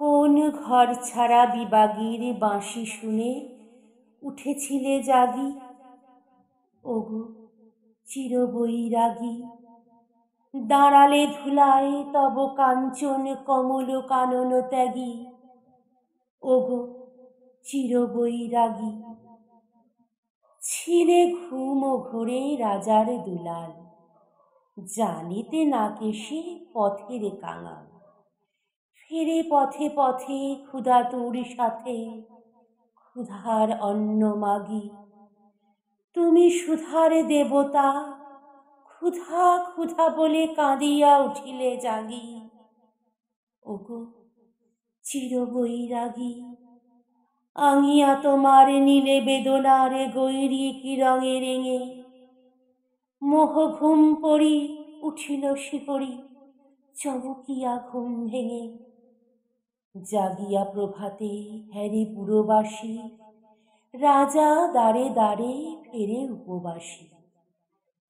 কোন ঘর ছাড়া বিবাগীর বাঁশি শুনে উঠেছিলে জাগি? ওগো চিরবৈরাগী, দাঁড়ালে ধুলায় তব কাঞ্চন কমল কানন ত্যাগী। ওগো চিরবৈরাগী, ছিলে ঘুম ঘোরে রাজার দুলাল, জানিতে না কেশে পথের কাঙাল। ফেরে পথে পথে ক্ষুধাতুর সাথে, ক্ষুধার অন্ন মাগি। তুমি সুধার দেবতা, ক্ষুধা ক্ষুধা বলে কাঁদিয়া উঠিলে জাগি। ওগো চিরবৈরাগী, আঙিয়া তোমার নীলে বেদনার গৈরিক রঙে রেঙে। মোহ ঘুম পড়ি উঠিল শিহরি, চমকিয়া ঘুম ভেঙে। জাগিয়া প্রভাতে হ্যারি পুরবাসী, রাজা দ্বারে দ্বারে ফেরে উপবাসী।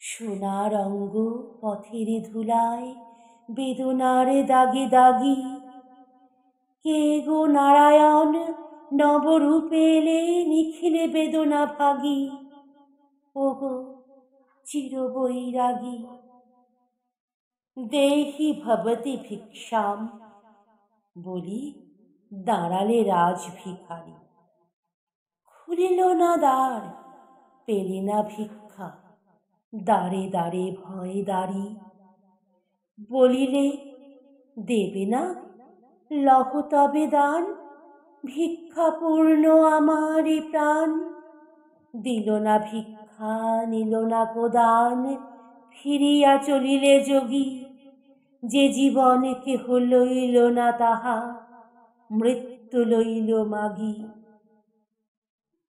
সোনার অঙ্গ পথের ধুলায় বেদনার দাগে দাগি। কে গো নারায়ণ নবরূপে এলে নিখিলে বেদনা ভাগি। ওগো চিরবৈরাগী, দেহি ভবতি ভিক্ষাম বলি দাঁড়ালে রাজ ভিখারি। খুলিল না দ্বার, পেলে না ভিক্ষা, দ্বারে দ্বারে ভয় দাঁড়ি। বলিলে দেবে না, লহ তবে দান, ভিক্ষা পূর্ণ আমার প্রাণ। দিল না ভিক্ষা, নিল না প্রদান, ফিরিয়া চলিলে যোগী। যে জীবন কেহ লইল না তাহা, মৃত্যু লইল মাগি।